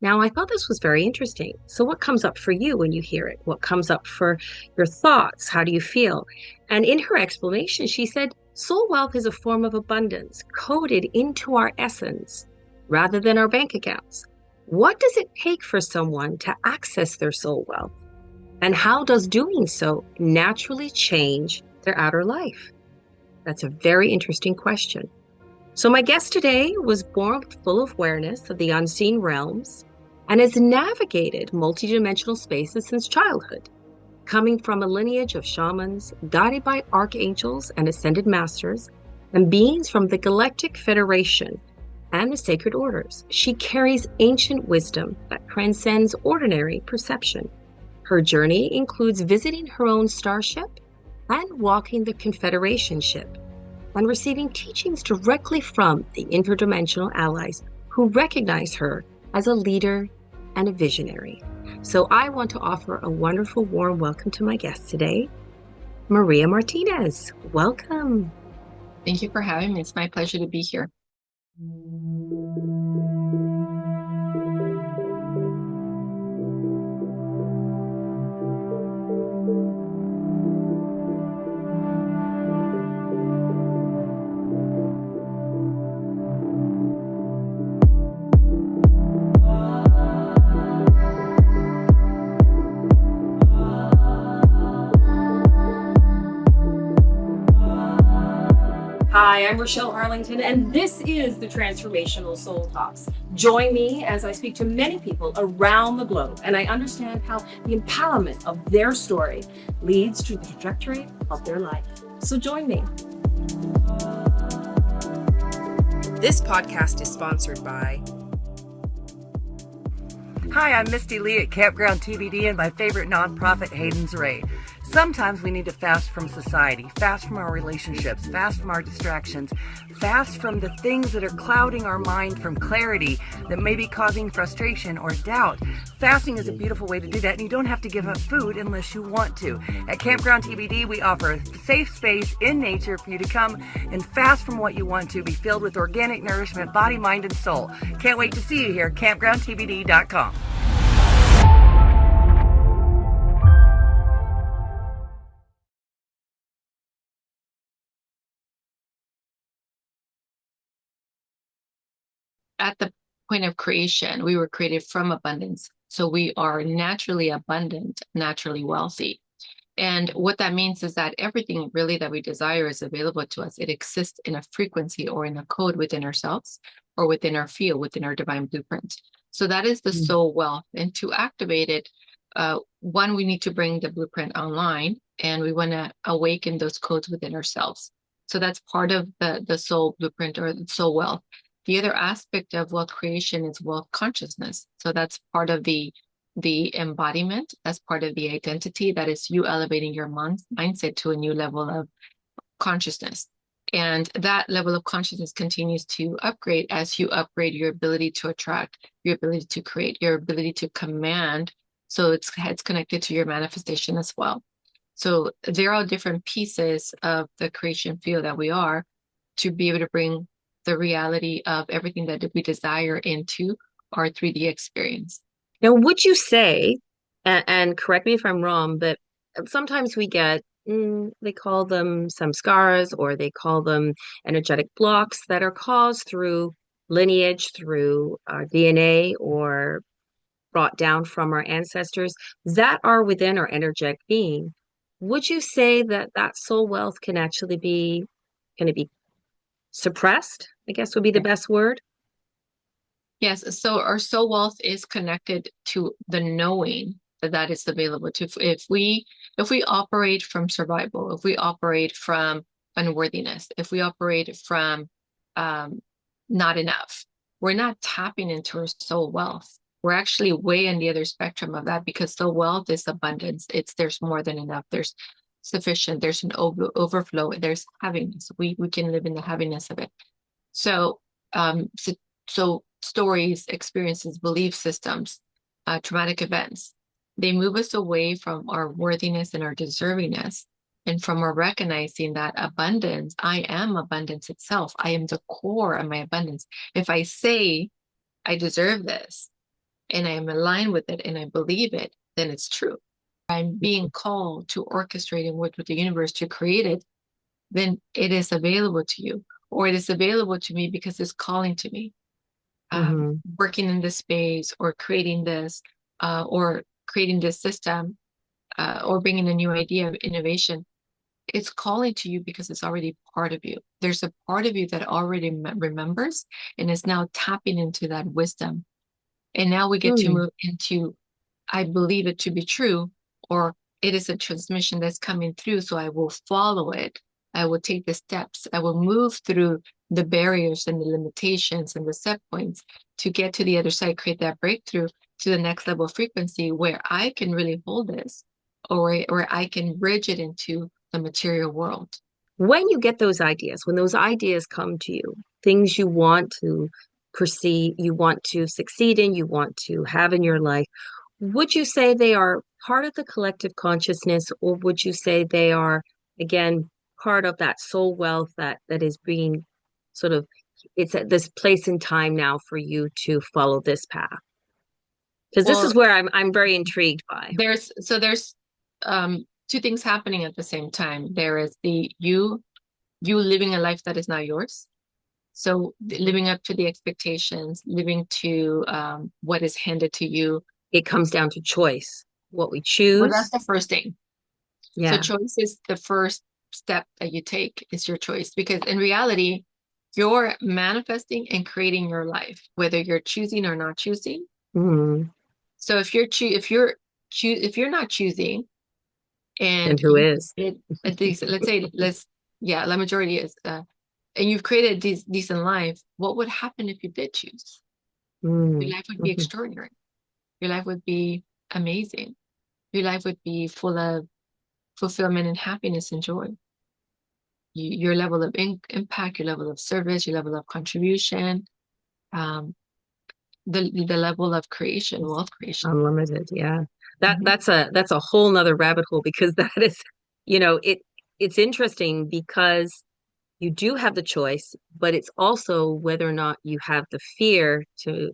Now, I thought this was very interesting. So, what comes up for you when you hear it? What comes up for your thoughts? How do you feel? And in her explanation, she said, soul wealth is a form of abundance coded into our essence rather than our bank accounts. What does it take for someone to access their soul wealth? And how does doing so naturally change their outer life? That's a very interesting question. So, my guest today was born with full awareness of the unseen realms and has navigated multidimensional spaces since childhood, coming from a lineage of shamans guided by archangels and ascended masters and beings from the Galactic Federation and the sacred orders. She carries ancient wisdom that transcends ordinary perception. Her journey includes visiting her own starship and walking the Confederation ship and receiving teachings directly from the interdimensional allies who recognize her as a leader and a visionary. So I want to offer a wonderful, warm welcome to my guest today, Maria Martinez. Welcome. Thank you for having me. It's my pleasure to be here. Hi, I'm Rochelle Arlington, and this is the Transformational Soul Talks. Join me as I speak to many people around the globe, and I understand how the empowerment of their story leads to the trajectory of their life. So join me. This podcast is sponsored by... Hi, I'm Misty Lee at Campground TBD and my favorite nonprofit, Hayden's Ray. Sometimes we need to fast from society, fast from our relationships, fast from our distractions, fast from the things that are clouding our mind from clarity that may be causing frustration or doubt. Fasting is a beautiful way to do that, and you don't have to give up food unless you want to. At Campground TBD, we offer a safe space in nature for you to come and fast from what you want to, be filled with organic nourishment, body, mind, and soul. Can't wait to see you here at campgroundtbd.com. At the point of creation, we were created from abundance. So we are naturally abundant, naturally wealthy. And what that means is that everything really that we desire is available to us. It exists in a frequency or in a code within ourselves or within our field, within our divine blueprint. So that is the soul wealth. And to activate it, one, we need to bring the blueprint online, and we want to awaken those codes within ourselves. So that's part of the soul blueprint or the soul wealth. The other aspect of wealth creation is wealth consciousness. So that's part of the embodiment, as part of the identity. That is you elevating your mindset to a new level of consciousness. And that level of consciousness continues to upgrade as you upgrade your ability to attract, your ability to create, your ability to command. So it's connected to your manifestation as well. So there are different pieces of the creation field that we are to be able to bring the reality of everything that we desire into our 3D experience. Now, would you say, and correct me if I'm wrong, but sometimes we get, they call them some scars, or they call them energetic blocks that are caused through lineage, through DNA, or brought down from our ancestors that are within our energetic being. Would you say that that soul wealth can actually be, can it be suppressed, I guess would be the best word? Yes, so our soul wealth is connected to the knowing that is available to if we operate from survival, if we operate from unworthiness, if we operate from not enough, we're not tapping into our soul wealth. We're actually way in the other spectrum of that, because soul wealth is abundance. There's more than enough. There's sufficient. There's an overflow. There's happiness. We can live in the happiness of it. So stories, experiences, belief systems, traumatic events, they move us away from our worthiness and our deservingness, and from our recognizing that abundance, I am abundance itself. I am the core of my abundance. If I say I deserve this, and I am aligned with it and I believe it, then it's true. I'm being called to orchestrate and work with the universe to create it, then it is available to you, or it is available to me because it's calling to me. Mm-hmm. Working in this space, or creating this, or creating this system, or bringing a new idea of innovation, it's calling to you because it's already part of you. There's a part of you that already remembers and is now tapping into that wisdom. And now we get to Mm. move into, I believe it to be true, or it is a transmission that's coming through, so I will follow it. I will take the steps. I will move through the barriers and the limitations and the set points to get to the other side, create that breakthrough to the next level of frequency where I can really hold this, or I can bridge it into the material world. When you get those ideas, when those ideas come to you, things you want to perceive, you want to succeed in, you want to have in your life, would you say they are part of the collective consciousness, or would you say they are, again, part of that soul wealth that is being sort of, it's at this place in time now for you to follow this path? Because this is Well, where I'm very intrigued by. there's two things happening at the same time. There is the you living a life that is not yours. So living up to the expectations, living to what is handed to you. It comes down to choice, what we Well, choose. that's the first thing. So Yeah, choice is the first step that you take, is your choice. Because in reality, you're manifesting and creating your life, whether you're choosing or not choosing. mm. So if you're not choosing, And and who you is? created a decent, yeah, the majority is, and you've created a decent life, what would happen if you did choose? Your Mm. life would be Mhm. extraordinary. Your life would be amazing. Your life would be full of fulfillment and happiness and joy. Your level of impact, your level of service, your level of contribution, um, the level of creation, It's wealth creation. unlimited. Yeah. Mhm. That's a whole nother rabbit hole because that is, it's interesting because you do have the choice, but it's also whether or not you have the fear to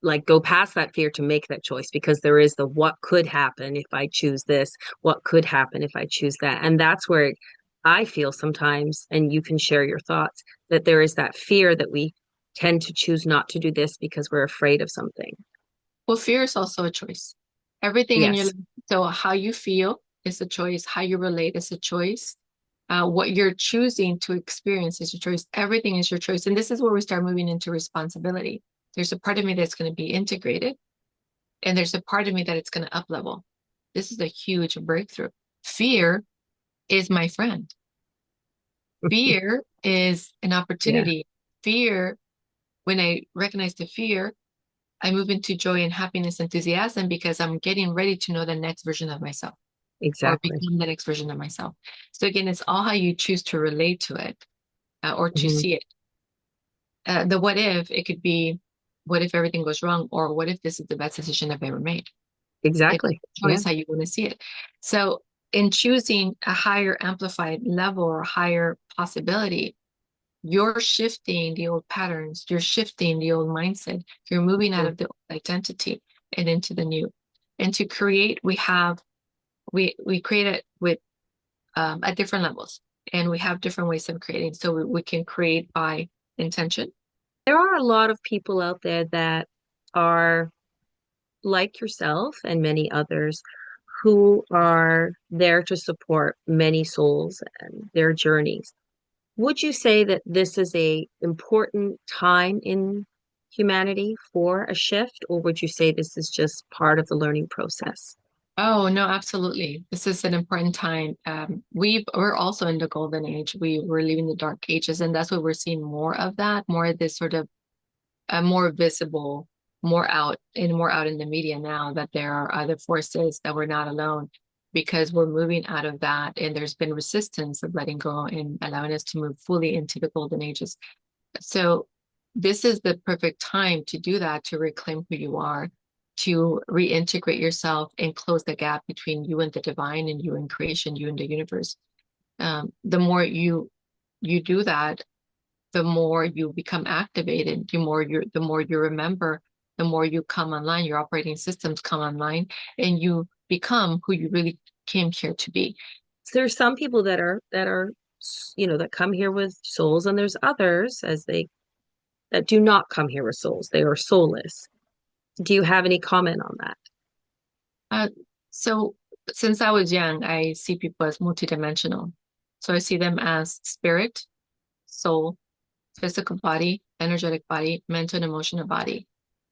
like go past that fear to make that choice, because there is the what could happen if I choose this, what could happen if I choose that. And that's where I feel sometimes, and you can share your thoughts, that there is that fear that we tend to choose not to do this because we're afraid of something. Well, fear is also a choice. Everything in your Yes, life. So how you feel is a choice. How you relate is a choice. What you're choosing to experience is your choice. Everything is your choice. And this is where we start moving into responsibility. There's a part of me that's going to be integrated, and there's a part of me that it's going to up level. This is a huge breakthrough. Fear is my friend. Fear is an yeah, opportunity. Fear, when I recognize the fear, I move into joy and happiness, enthusiasm, because I'm getting ready to know the next version of myself, or exactly. become the next version of myself. So again, it's all how you choose to relate to it, or to Mhm. see it. The what if, it could be, what if everything goes wrong, or what if this is the best decision I've ever made? It's Exactly. a Yeah, choice how you want to see it. So in choosing a higher amplified level or higher possibility, you're shifting the old patterns, you're shifting the old mindset, you're moving out mm, of the old identity and into the new. And to create, we create it with at different levels, and we have different ways of creating. So we can create by intention. there are a lot of people out there that are like yourself and many others who are there to support many souls and their journeys. Would you say that this is a important time in humanity for a shift, or would you say this is just part of the learning process? Oh, no, absolutely. This is an important time. We're also in the golden age. We're leaving the dark ages, and that's what we're seeing more of, that, more of this sort of more visible, more out in the media now, that there are other forces, that we're not alone, because we're moving out of that, and there's been resistance of letting go and allowing us to move fully into the golden ages. So this is the perfect time to do that, to reclaim who you are, to reintegrate yourself and close the gap between you and the divine, and you and creation, you and the universe. The more you do that, the more you become activated, the more you remember the more you come online, your operating systems come online, and you become who you really came here to be. So there's some people that are that come here with souls, and there's others as they that do not come here with souls. They are soulless. Do you have any comment on that? Uh, so since I was young, I see people as multidimensional. So I see them as spirit, soul, physical body, energetic body, mental and emotional body.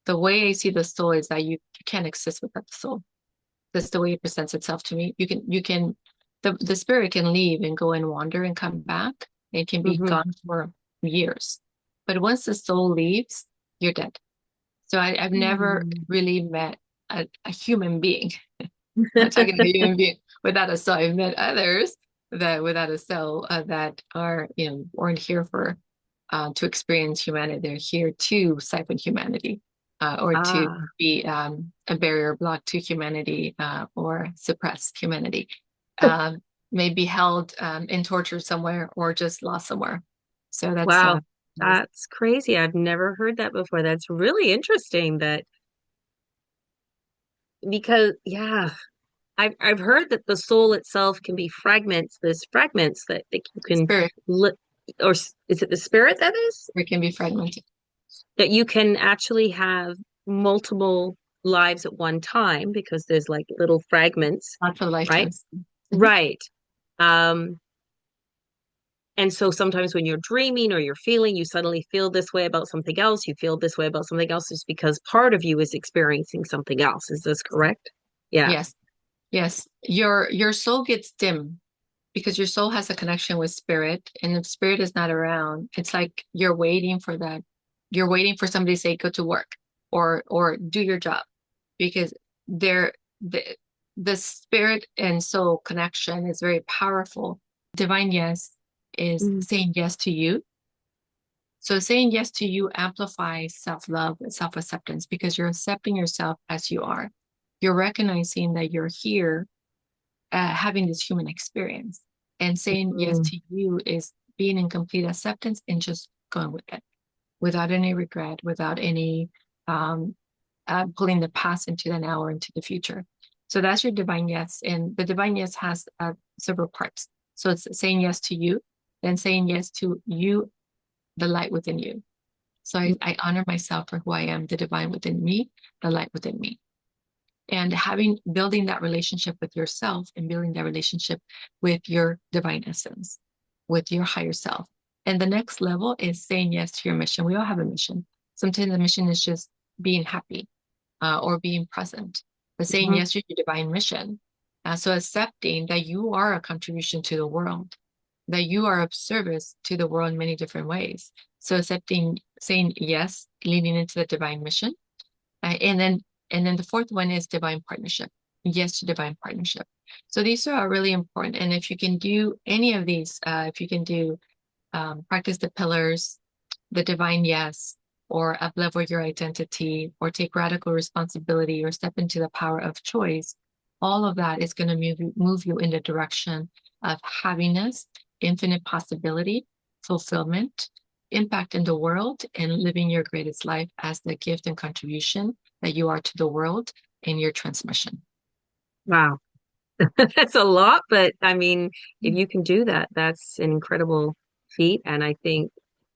The way I see the soul is that you can't exist without the soul. That's the way it presents itself to me. The spirit can leave and go and wander and come back. It can be Hmm. gone for years. But once the soul leaves, you're dead. So I've never really met a human being. I'm talking about a human being without a soul. I've met others that without a soul that are, weren't here for to experience humanity. They're here to siphon humanity or to Ah, be a barrier block to humanity or suppress humanity. Um, Maybe held in torture somewhere or just lost somewhere. So that's wow. That's crazy. I've never heard that before. That's really interesting that because yeah, I've heard that the soul itself can be fragments. There's fragments that you can spirit. li or is it the spirit that is It can be fragmented. that you can actually have multiple lives at one time because there's like little fragments, Lots of right? lifetimes. Mhm. Right. Um, and so sometimes when you're dreaming or you're feeling, you suddenly feel this way about something else, you feel this way about something else, is because part of you is experiencing something else. Is this correct? Yeah. Yes, yes. Your soul gets dim because your soul has a connection with spirit, and if spirit is not around, it's like you're waiting for that. You're waiting for somebody to say, go to work or do your job because they're the spirit and soul connection is very powerful. Divine yes is Mm. saying yes to you. So saying yes to you amplifies self-love and self-acceptance because you're accepting yourself as you are. You're recognizing that you're here having this human experience. And saying yes Mm. to you is being in complete acceptance and just going with it without any regret, without any um, pulling the past into the now or into the future. So that's your divine yes. And the divine yes has several parts. So it's saying yes to you, then saying yes to you, the light within you. So I honor myself for who I am, the divine within me, the light within me. And building that relationship with yourself and building that relationship with your divine essence, with your higher self. And the next level is saying yes to your mission. We all have a mission. Sometimes the mission is just being happy or being present, but saying Mhm. yes to your divine mission. So accepting that you are a contribution to the world, that you are of service to the world in many different ways. So accepting, saying yes, leaning into the divine mission, and then the fourth one is divine partnership. Yes to divine partnership. So these are really important. And if you can do any of these, if you can do practice the pillars, the divine yes, or uplevel your identity, or take radical responsibility, or step into the power of choice, all of that is going to move you in the direction of happiness, infinite possibility, fulfillment, impact in the world, and living your greatest life as the gift and contribution that you are to the world in your transmission. Wow. That's a lot, but I mean, if you can do that, that's an incredible feat. And I think